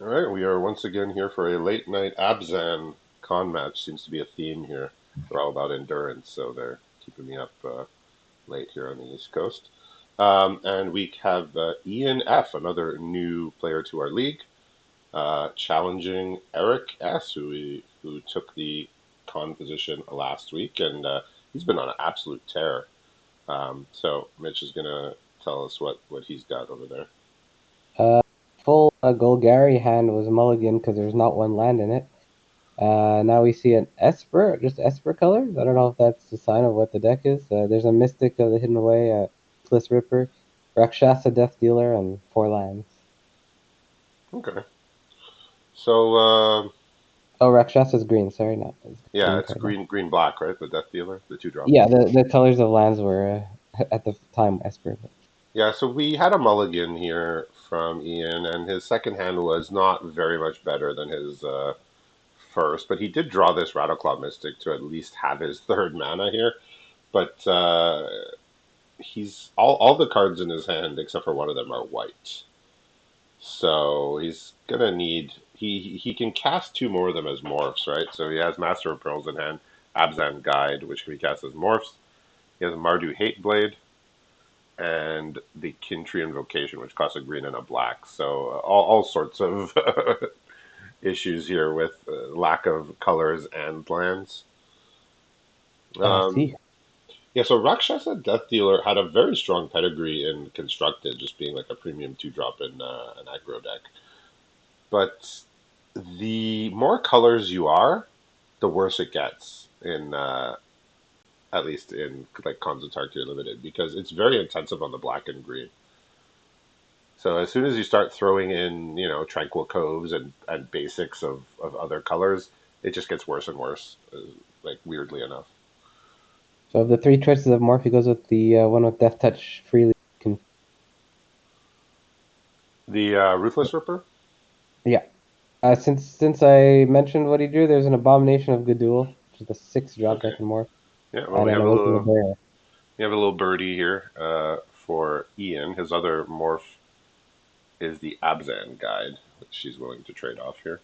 All right, we are once again here for a late night Abzan con match. Seems to be a theme here. They're all about endurance, so they're keeping me up late here on the East Coast. And we have Ian F, another new player to our league, challenging Eric S, who took the con position last week, and he's been on an absolute tear. So Mitch is gonna tell us what he's got over there. Uh, full Golgari hand was mulligan because there's not one land in it. Now we see an Esper, just Esper colors. I don't know if that's the sign of what the deck is. There's a Mystic of the Hidden Away, Ruthless Ripper, Rakshasa Death Dealer, and 4 lands. Okay, so Oh, Rakshasa's green. Sorry, not it's a yeah, green it's card. Now. green black, right? The Death Dealer, the two drop. Yeah, the colors of lands were at the time Esper. But Yeah, so we had a mulligan here from Ian, and his second hand was not very much better than his first, but he did draw this Rattleclaw Mystic to at least have his third mana here. But he's all the cards in his hand except for one of them are white, so he's gonna need he can cast two more of them as morphs, right? So he has Master of Pearls in hand, Abzan Guide, which can be cast as morphs. He has Mardu Hateblade and the Kintry Invocation, which costs a green and a black. So all sorts of issues here with lack of colors and lands. I Um, see. yeah, so Rakshasa Death Dealer had a very strong pedigree in Constructed, just being like a premium two drop in an aggro deck. But the more colors you are, the worse it gets in at least in like Khans of Tarkir Limited, because it's very intensive on the black and green. So as soon as you start throwing in, tranquil coves and basics of other colors, it just gets worse and worse, like weirdly enough. So of the 3 choices of morph, he goes with the one with Death Touch freely. Can, The Ruthless Ripper. yeah. Since I mentioned what he drew, there's an Abomination of Gudul, which is a 6 drop Okay. that can morph, Yeah. Well, and we then have a Awaken the little Bear. we have a little birdie here for Ian. His other morph is the Abzan Guide, which she's willing to trade off here.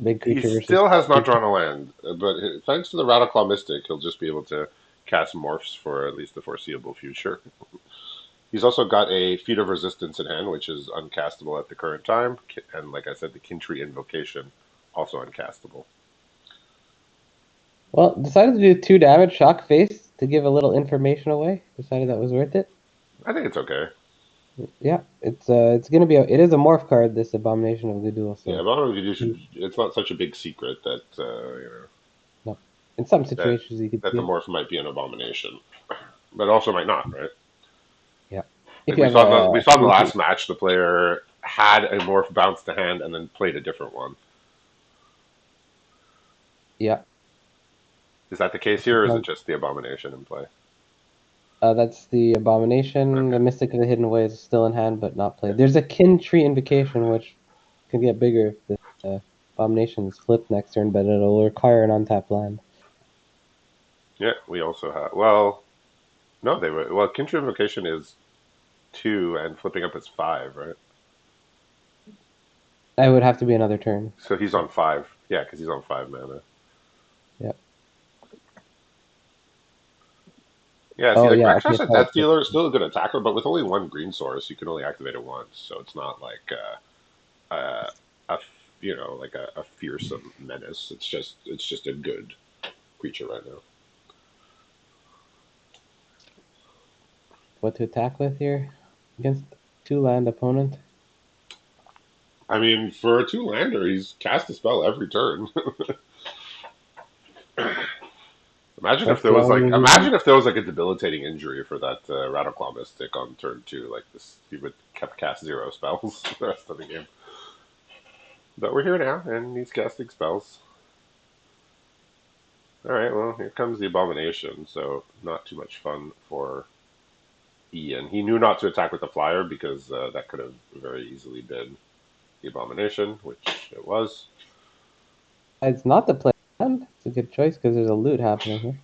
Big He creature versus still has small not creature. drawn a land, but thanks to the Rattleclaw Mystic, he'll just be able to cast morphs for at least the foreseeable future. He's also got a Feat of Resistance in hand, which is uncastable at the current time. And like I said, the Kintry Invocation, also uncastable. Well, decided to do 2 damage, shock face to give a little information away. Decided that was worth it. I think it's okay. Yeah, it's gonna be it is a morph card. This Abomination of Gudul, Yeah, so Bono it's not such a big secret that, no, in some that, situations you could that see the it. morph might be an abomination, but also might not, right? Yeah, if Like you have a we saw in the creature. last match, the player had a morph bounce to hand and then played a different one. Yeah, Is that the case here, or is it just the abomination in play? that's the Abomination. Okay. The Mystic of the Hidden Way is still in hand but not Yeah. played. There's a Kin Tree Invocation which can get bigger if the Abomination's flipped next turn, but it'll require an untapped land. Yeah, we also have. Well, no, they were. Well, Kintry Invocation is two and flipping up is five, right? It would have to be another turn. So he's on five. Yeah, because he's on five mana. Yeah. Yeah, see, Oh like yeah. Okay. Rakshasa Sorry. Death Dealer is still a good attacker, but with only one green source, you can only activate it once. So it's not like a like a fearsome menace. It's just a good creature right now. What to attack with here against 2 land opponent? I mean, for a two lander, he's cast a spell every turn. What's the only reason? Imagine if there was like a debilitating injury for that Rattleclaw Mystic on turn two, like this, he would kept cast zero spells the rest of the game. But we're here now, and he's casting spells. All right, well, here comes the Abomination, so not too much fun for Ian. He knew not to attack with the Flyer because that could have very easily been the Abomination, which it was. It's not the play land. It's a good choice because there's a loot happening here.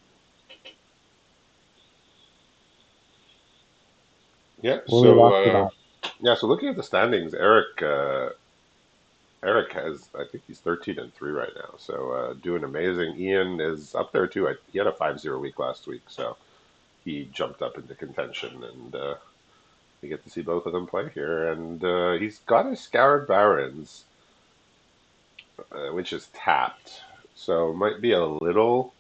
Yeah, Will he so lock it out? yeah, so looking at the standings, Eric Eric has, I think he's 13-3 right now, so doing amazing. Ian is up there too. He had a 5-0 week last week, so he jumped up into contention, and we get to see both of them play here. And he's got his Scoured Barons, which is tapped, so might be a little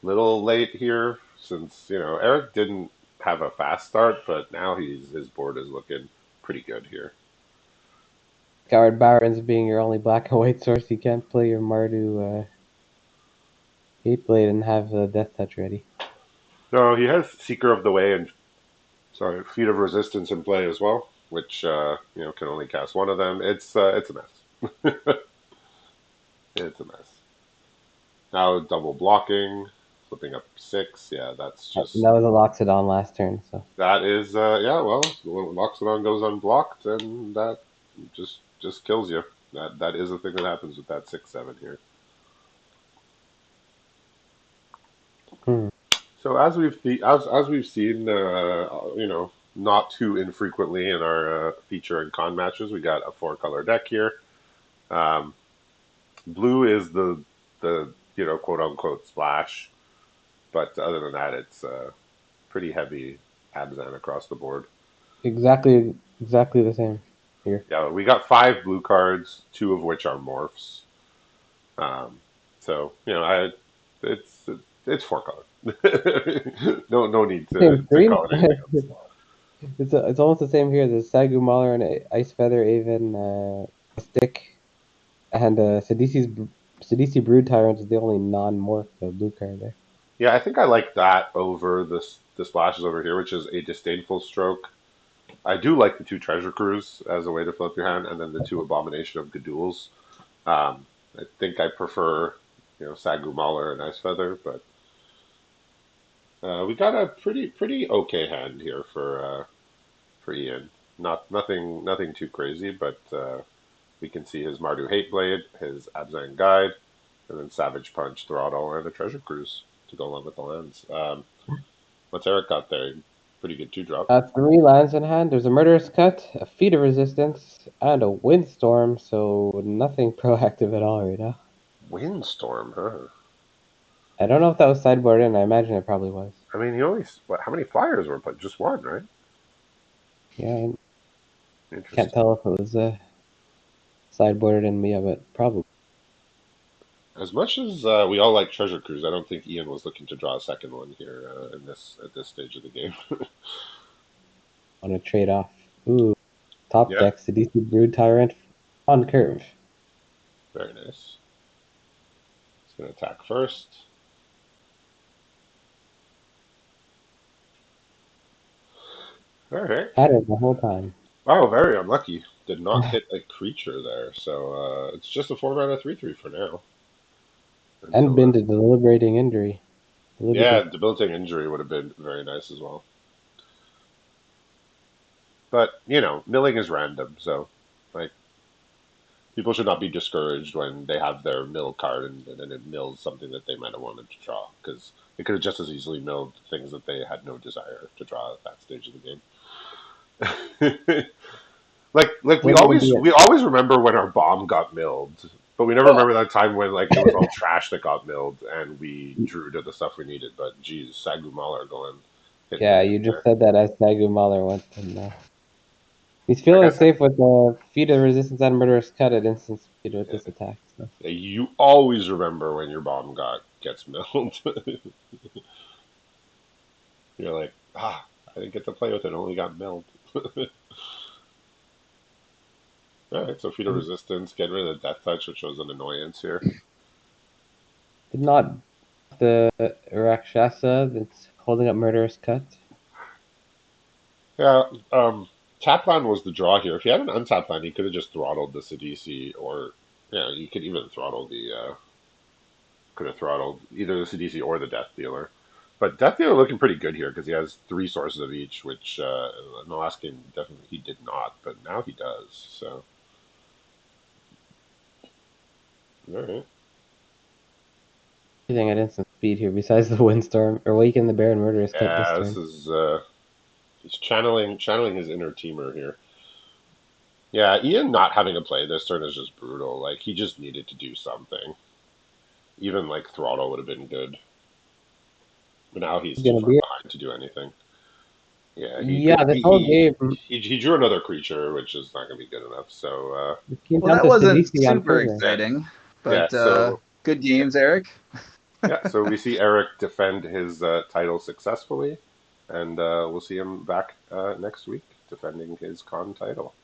late here since Eric didn't have a fast start, but now his board is looking pretty good here. Scoured Barons being your only black and white source, you can't play your Mardu Gateblade and have the Death Touch ready. No, he has Seeker of the Way and sorry, Feet of Resistance in play as well, which can only cast one of them. It's a mess. It's a mess. Now double blocking, flipping up 6. Yeah, that's And just that was a Loxodon last turn, so that is yeah. Well, when Loxodon goes unblocked, and that just kills you. That is a thing that happens with that 6/7 here. hmm. So as we've seen, not too infrequently in our feature and con matches, we got a 4-color deck here. Um, Blue is the quote unquote splash, but other than that, it's pretty heavy Abzan across the board. Exactly the same here. Yeah, we got 5 blue cards, 2 of which are morphs. Um, so it's 4-color. No need Same to three. call it anything else. It's almost the same here. There's Sagu Mauler and Ice Feather Aven, Stick, and Sidisi Brood Tyrant is the only non-morph blue card there. Yeah, I think I like that over the splashes over here, which is a disdainful stroke. I do like the 2 treasure cruise as a way to flip your hand, and then the 2 abomination of Gaduls. I think I prefer Sagu Mauler and Ice Feather, but we got a pretty okay hand here for Ian. Nothing too crazy, but we can see his Mardu Hateblade, his Abzan Guide, and then Savage Punch, Throttle, and a Treasure Cruise to go along with the lands. What's Eric got there? Pretty good 2-drop. 3 lands in hand. There's a Murderous Cut, a Feat of Resistance, and a Windstorm. So nothing proactive at all right now. Windstorm, huh? I don't know if that was sideboarded in. I imagine it probably was. I mean, he only how many flyers were put? Just one, right? Yeah, I can't Interesting. tell if it was sideboarded in me, but probably As much as we all like Treasure Cruise, I don't think Ian was looking to draw a second one here in this at this stage of the game. want to trade off. Ooh, top Yeah, deck, Sidisi Brood Tyrant on curve. very nice. He's going to attack first. All right. Had it the whole time. Wow, very unlucky. Did not hit a creature there, so it's just a 4-mana 3/3 for now. And Until been to deliberating injury. yeah, Deliberate. debilitating injury would have been very nice as well. But milling is random, so like people should not be discouraged when they have their mill card and then it mills something that they might have wanted to draw because it could have just as easily milled things that they had no desire to draw at that stage of the game. like we Wouldn't even always be it. we always remember when our bomb got milled, but we never Oh, remember that time when like it was all trash that got milled and we drew to the stuff we needed. But geez, Sagumal going hitting it yeah, big you just there. said that as Nagu Mahler went. And, he's Like I feeling said, safe with the Feat of Resistance and Murderous Cut at instant speed with yeah, this attack. So. yeah, you always remember when your bomb gets milled. You're like, I didn't get to play with it; only got milled. All right, so feet of resistance, get rid of the death touch, which was an annoyance here. Did not the Rakshasa that's holding up Murderous Cut. Yeah, tap land was the draw here. If he had an untapped land, he could have just throttled the Sidisi, or yeah, you could even throttle the could have throttled either the Sidisi or the Death Dealer. But Death Dealer looking pretty good here because he has 3 sources of each, which in the last game definitely he did not, but now he does. So all right. Everything at instant speed here besides the Windstorm. Awaken the Bear and Murderous Cut this Yeah, this turn. is he's channeling his inner teamer here. Yeah, Ian not having a play this turn is just brutal. Like he just needed to do something. Even like throttle would have been good. But now he's He's too gonna far be. behind to do anything. Yeah, he could Yeah, this whole game he drew another creature, which is not going to be good enough. So it came Well, down that to wasn't Sidisi on super trigger. yeah, exciting, yeah. but So good yeah, games, Eric. so we see Eric defend his title successfully, and we'll see him back next week defending his con title.